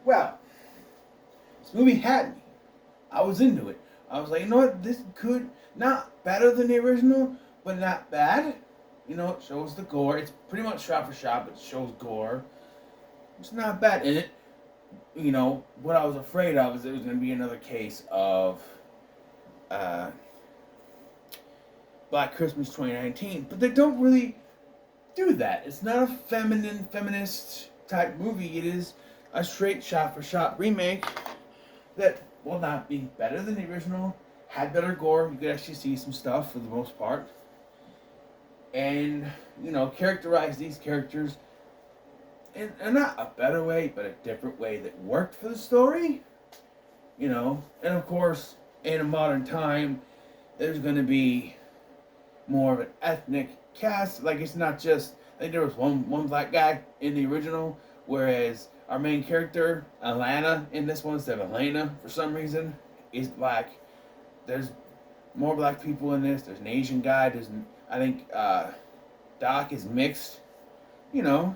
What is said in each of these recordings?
Well, this movie had me. I was into it. I was like, you know what? This could not better than the original, but not bad. You know, it shows the gore. It's pretty much shot for shot, but it shows gore. It's not bad. And it, you know, what I was afraid of is it was going to be another case of uh, Black Christmas 2019, but they don't really do that. It's not a feminist type movie. It is a straight shot for shot remake that, while not being better than the original, had better gore. You could actually see some stuff for the most part. And, you know, characterize these characters in not a better way, but a different way that worked for the story. You know, and of course, in a modern time, there's going to be more of an ethnic cast. Like, it's not just, I think there was one black guy in the original, whereas our main character, Alana, in this one instead of Elena, for some reason, is black. There's more black people in this. There's an Asian guy. There's, I think, Doc is mixed. You know,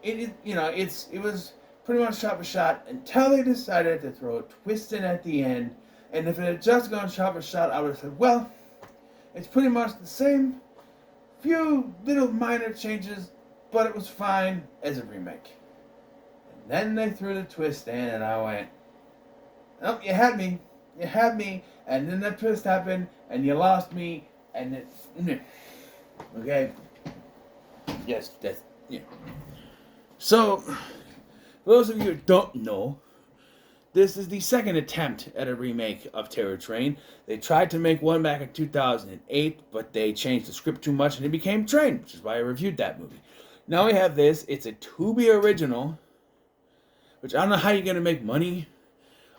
it was pretty much shot for shot until they decided to throw a twist in at the end. And if it had just gone shot for shot, I would have said, well, it's pretty much the same. Few little minor changes, but it was fine as a remake. And then they threw the twist in, and I went, oh, you had me. You had me. And then that twist happened, and you lost me, and it... Okay? Yes, that's... Yeah. So, for those of you who don't know, this is the second attempt at a remake of Terror Train. They tried to make one back in 2008, but they changed the script too much and it became Train, which is why I reviewed that movie. Now we have this. It's a Tubi original, which I don't know how you're going to make money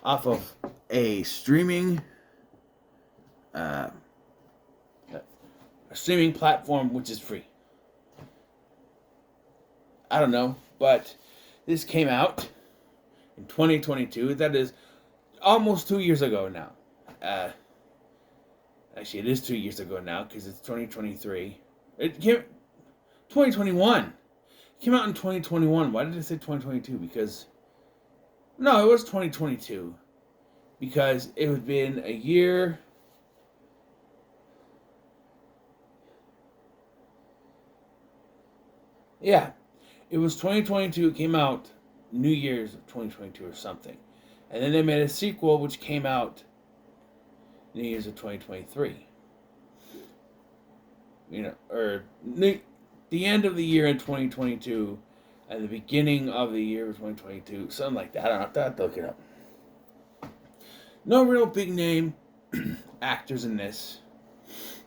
off of a streaming platform which is free. I don't know, but this came out in 2022. That is almost 2 years ago now. Actually, it is 2 years ago now because it's 2023. It came 2021. It came out in 2021. Why did I say 2022? Because no, it was 2022 because it had been a year. Yeah, it was 2022. It came out New Year's of 2022 or something. And then they made a sequel which came out New Year's of 2023. You know, or the end of the year in 2022 and the beginning of the year of 2022. Something like that. I don't know. I have to look it up. No real big name actors in this.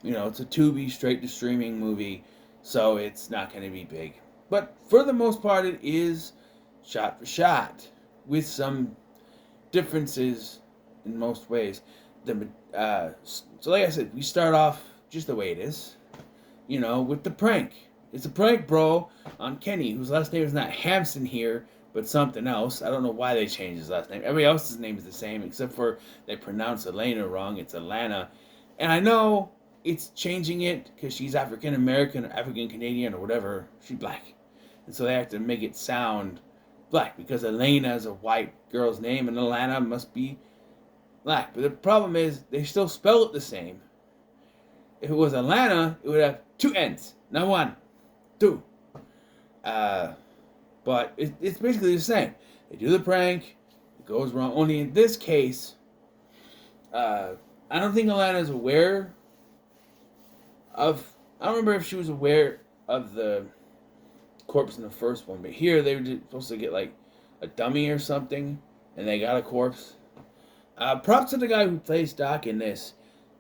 You know, it's a Tubi straight to streaming movie, so it's not going to be big. But for the most part, it is shot for shot with some differences in most ways. So like I said, we start off just the way it is, you know, with the prank. It's a prank, bro, on Kenny, whose last name is not Hampson here, but something else. I don't know why they changed his last name. Everybody else's name is the same, except for they pronounce Elena wrong. It's Alana. And I know it's changing it because she's African American or African Canadian or whatever. She's black. And so they have to make it sound black because Elena is a white girl's name and Alana must be black. But the problem is they still spell it the same. If it was Alana, it would have two N's, not one, two. But it's basically the same. They do the prank, it goes wrong. Only in this case, I don't think Alana is aware of. I don't remember if she was aware of the corpse in the first one, but here they were just supposed to get like a dummy or something, and they got a corpse. Props to the guy who plays Doc in this.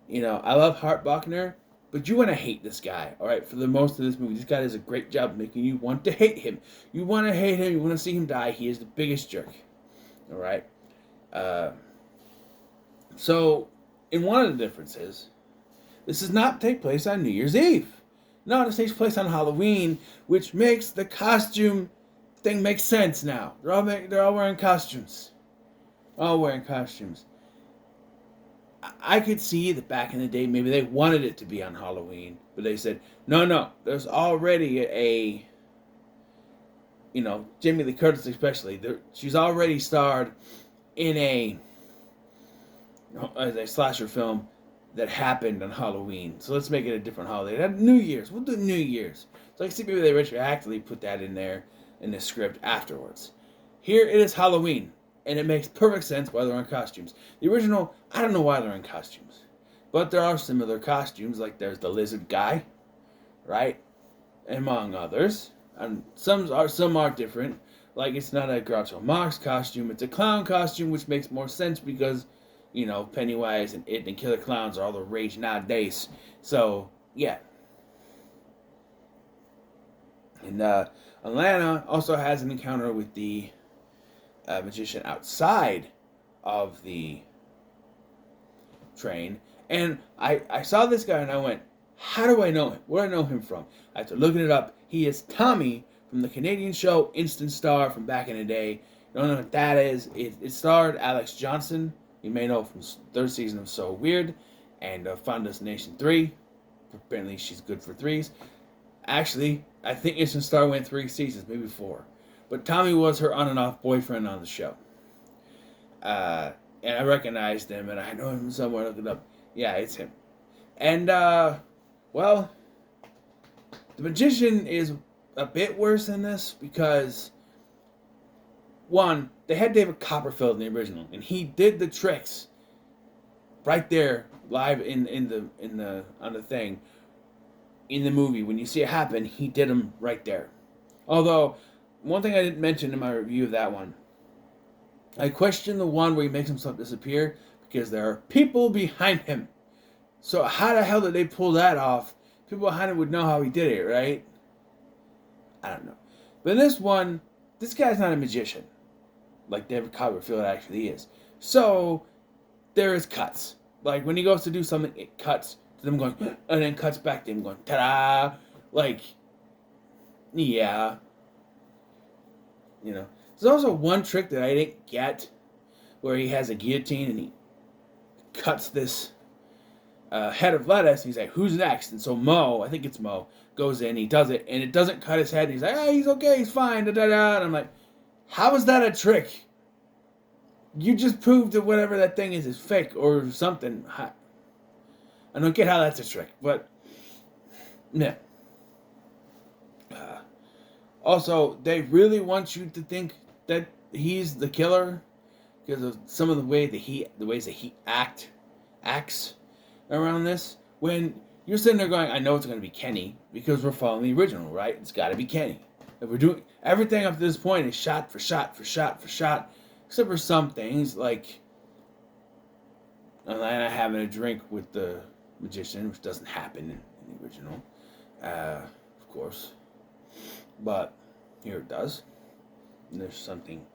You know, I love Hart Buckner, but you want to hate this guy, all right? For the most of this movie, this guy does a great job making you want to hate him. You want to hate him. You want to see him die. He is the biggest jerk, all right? So, in one of the differences, this does not take place on New Year's Eve. No, this takes place on Halloween, which makes the costume thing make sense now. They're all wearing costumes. All wearing costumes. I could see that back in the day, maybe they wanted it to be on Halloween, but they said, no, there's already Jamie Lee Curtis especially. She's already starred in a slasher film that happened on Halloween. So let's make it a different holiday. New Year's. We'll do New Year's. So I can see maybe they retroactively put that in there in the script afterwards. Here it is Halloween, and it makes perfect sense why they're in costumes. The original, I don't know why they're in costumes, but there are similar costumes. Like there's the lizard guy, right, among others, and some are different. Like it's not a Groucho Marx costume; it's a clown costume, which makes more sense because, Pennywise and It and Killer Clowns are all the rage nowadays. So yeah. And Atlanta also has an encounter with the magician outside of the train. And I saw this guy and I went, how do I know him? Where do I know him from? After looking it up, he is Tommy from the Canadian show Instant Star from back in the day. You don't know what that is. It starred Alex Johnson. You may know from third season of So Weird and Final Destination 3. Apparently she's good for threes. Actually, I think Instant Star went 3 seasons, maybe 4. But Tommy was her on and off boyfriend on the show. And I recognized him, and I know him somewhere. Look it up. Yeah, it's him. And, well, the magician is a bit worse than this because, one, they had David Copperfield in the original, and he did the tricks right there, live on the thing. In the movie, when you see it happen, he did them right there. Although, one thing I didn't mention in my review of that one, I question the one where he makes himself disappear because there are people behind him. So how the hell did they pull that off? People behind him would know how he did it, right? I don't know. But in this one, this guy's not a magician, like David Copperfield actually is. So there is cuts. Like when he goes to do something, it cuts to them going, and then cuts back to him going, ta-da! Like, yeah. There's also one trick that I didn't get, where he has a guillotine and he cuts this head of lettuce. And he's like, "Who's next?" And so Mo, I think it's Mo, goes in. He does it, and it doesn't cut his head. And he's like, "Hey, he's okay. He's fine." Da da da. And I'm like, "How is that a trick? You just proved that whatever that thing is fake or something." I don't get how that's a trick, but yeah. Also, they really want you to think that he's the killer because of some of the ways that he acts around this. When you're sitting there going, I know it's going to be Kenny because we're following the original, right? It's got to be Kenny. If we're doing everything up to this point is shot for shot for shot for shot, except for some things like Atlanta having a drink with the magician, which doesn't happen in the original, of course. But here it does. And there's something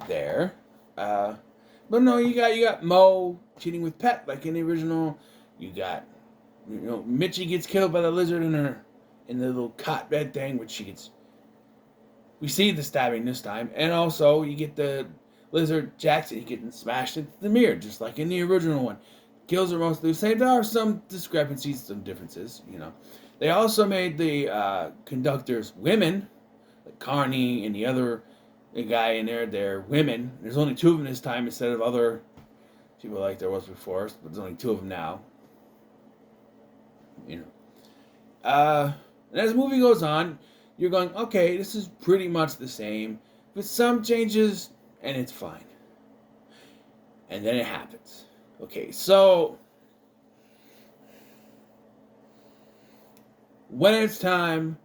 there. But no, you got Mo cheating with Pet like in the original. You got Mitchie gets killed by the lizard in the little cot bed thing, which we see the stabbing this time, and also you get the lizard Jackson getting smashed into the mirror, just like in the original one. Kills are mostly the same. There are some discrepancies, some differences, They also made the conductors women, like Carney and the other guy in there. They're women. There's only 2 of them this time instead of other people like there was before. But there's only 2 of them now. And as the movie goes on, you're going, okay, this is pretty much the same, with some changes, and it's fine. And then it happens. Okay, so when it's time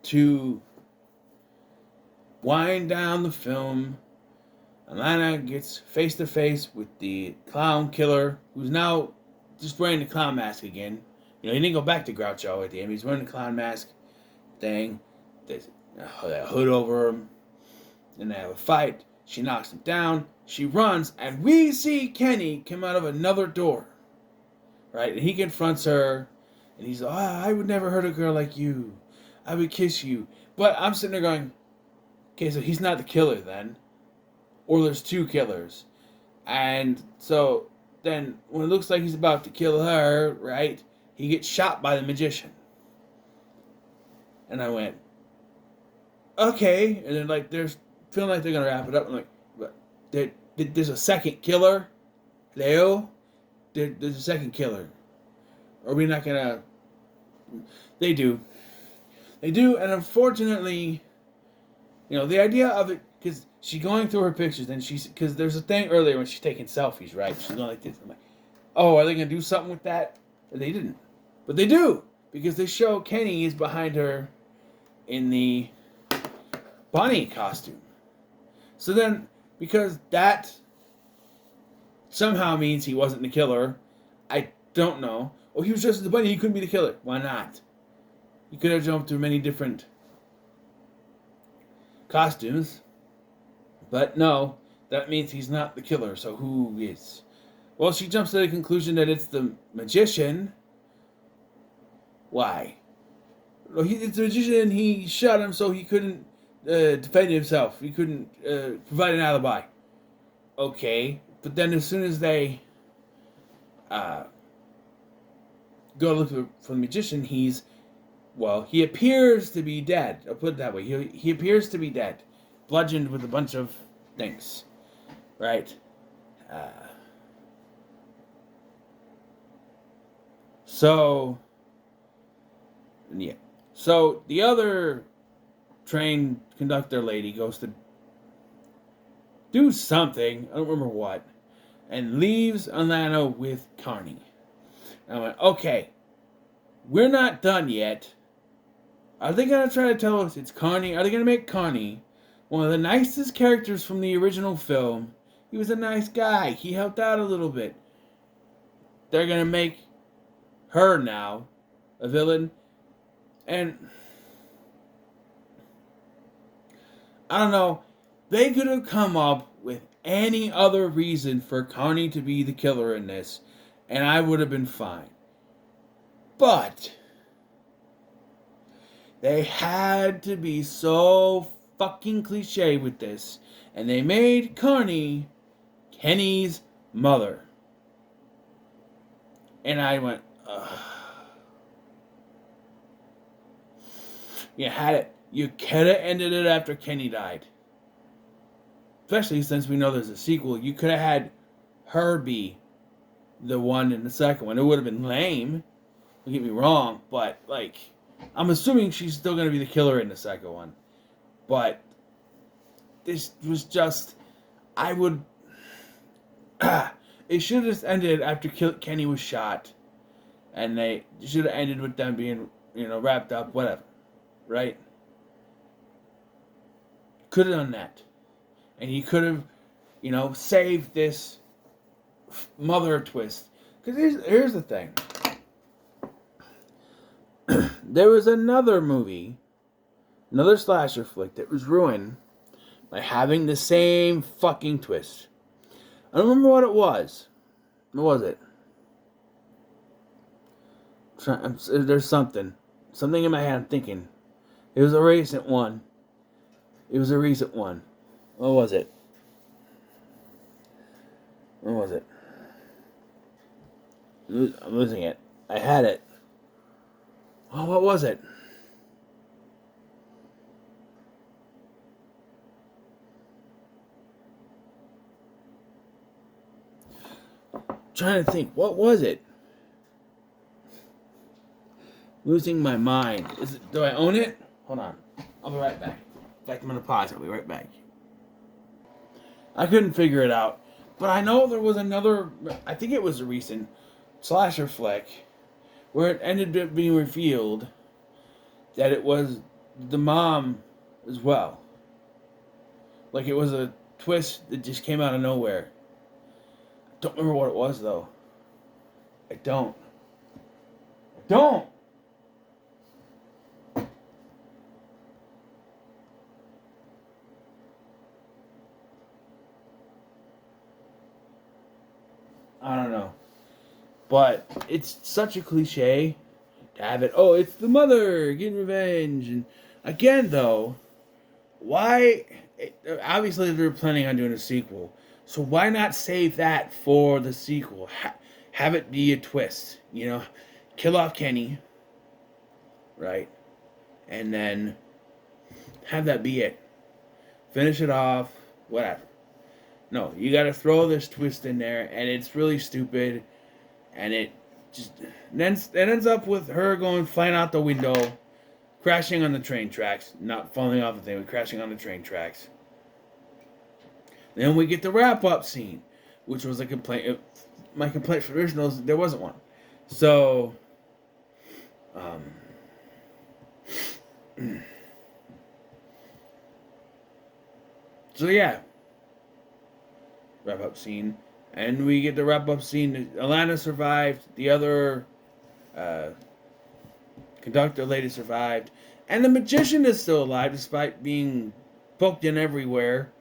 to wind down the film, Atlanta gets face to face with the clown killer, who's now just wearing the clown mask again. He didn't go back to Groucho at the end. He's wearing the clown mask thing. There's a hood over him. Then they have a fight. She knocks him down. She runs, and we see Kenny come out of another door. Right? And he confronts her, and he's like, I would never hurt a girl like you. I would kiss you. But I'm sitting there going, okay, so he's not the killer then. Or there's 2 killers. And so then when it looks like he's about to kill her, right, he gets shot by the magician. And I went, okay, and then like there's feeling like they're gonna wrap it up. I'm like, but there's a second killer, Leo. There's a second killer. Are we not gonna? They do, and unfortunately, the idea of it, because she's going through her pictures, and because there's a thing earlier when she's taking selfies, right? She's going like this. I'm like, oh, are they gonna do something with that? They didn't, but they do because they show Kenny is behind her in the bunny costume. So then, because that somehow means he wasn't the killer, I don't know. Oh, he was dressed as the bunny. He couldn't be the killer. Why not? He could have jumped through many different costumes, but no, that means he's not the killer. So who is? Well, she jumps to the conclusion that it's the magician. Why? Well, it's the magician. He shot him so he couldn't defend himself. He couldn't provide an alibi. Okay, but then as soon as they go to look for the magician, he appears to be dead. I'll put it that way. He appears to be dead, bludgeoned with a bunch of things, right? So the other train conductor lady goes to do something, I don't remember what, and leaves Alana with Carney. And I went, okay, we're not done yet. Are they going to try to tell us it's Carney? Are they going to make Carney one of the nicest characters from the original film? He was a nice guy. He helped out a little bit. They're going to make her now a villain. And I don't know. They could have come up with any other reason for Carney to be the killer in this, and I would have been fine. But they had to be so fucking cliche with this, and they made Carney Kenny's mother. And I went, ugh. You had it. You could have ended it after Kenny died. Especially since we know there's a sequel. You could have had her be the one in the second one. It would have been lame. Don't get me wrong. But, I'm assuming she's still going to be the killer in the second one. But this was just... it should have just ended after Kenny was shot. And they should have ended with them being, wrapped up, whatever. Right? Could have done that. And he could have, saved this mother twist. Because here's the thing. There was another movie, another slasher flick that was ruined by having the same fucking twist. I don't remember what it was. What was it? There's something in my head I'm thinking. It was a recent one. What was it? I'm losing it. I had it. Oh, what was it? Trying to think. What was it? Losing my mind. Do I own it? Hold on. I'll be right back. In fact, I'm going to pause. I'll be right back. I couldn't figure it out. But I know there was another, I think it was a recent slasher flick, where it ended up being revealed that it was the mom as well. Like it was a twist that just came out of nowhere. Don't remember what it was though. I don't. I don't know. But it's such a cliche to have it. Oh, it's the mother getting revenge. And again, though, why? Obviously, they're planning on doing a sequel. So why not save that for the sequel? Have it be a twist. Kill off Kenny. Right? And then Have that be it. Finish it off. Whatever. No, you got to throw this twist in there, and it's really stupid, and it ends up with her going flying out the window, crashing on the train tracks, not falling off the thing, but crashing on the train tracks. Then we get the wrap up scene, which was a complaint. My complaint for originals, there wasn't one. So, so yeah, wrap up scene, and we get the wrap up scene. Alana survived. The other conductor lady survived, and the magician is still alive despite being poked in everywhere,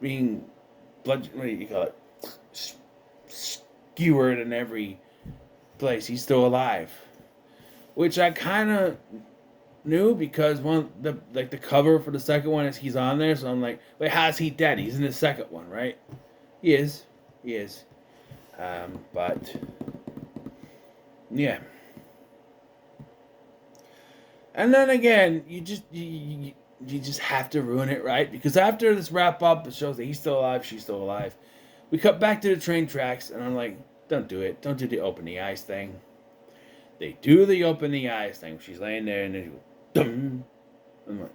being what do you call it? Skewered in every place. He's still alive, which I kind of knew because the cover for the second one is he's on there. So I'm like, wait, how's he dead? He's in the second one, right? He is. But yeah. And then again, you just have to ruin it, right? Because after this wrap up, it shows that he's still alive, she's still alive. We cut back to the train tracks, and I'm like, don't do it. Don't do the open the eyes thing. They do the open the eyes thing. She's laying there, and then dum. I'm like,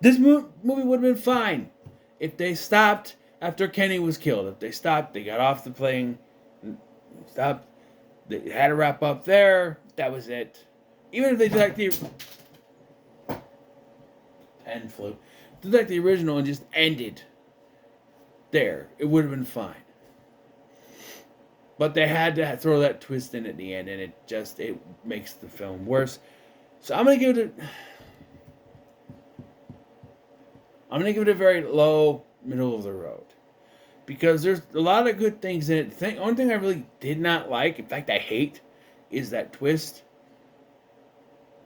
this movie would have been fine if they stopped after Kenny was killed. If they stopped, they got off the plane, stopped. They had a wrap up there. That was it. Even if they did like the pen flew, did like the original and just ended there, it would have been fine. But they had to throw that twist in at the end, and it makes the film worse. So I'm gonna give it a very low, middle of the road, because there's a lot of good things in it. The only thing I really did not like, in fact I hate, is that twist.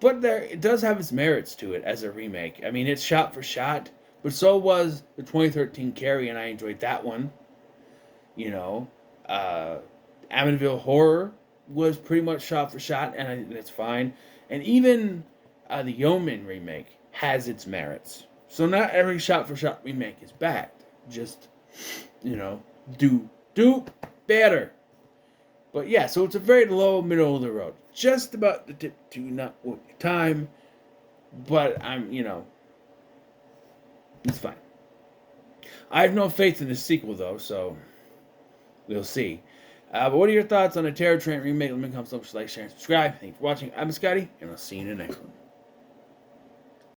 But it does have its merits to it as a remake. I mean, it's shot for shot, but so was the 2013 Carrie, and I enjoyed that one. You know, Amityville Horror was pretty much shot for shot, and that's fine. And even the Yeoman remake has its merits. So not every shot for shot remake is bad. Just, do better. But yeah, so it's a very low, middle of the road. Just about the tip to not worth your time. But it's fine. I have no faith in the sequel, though, so we'll see. But what are your thoughts on the Terror Train remake? Let me comment, like, share, and subscribe. Thank you for watching. I'm Scotty, and I'll see you in the next one.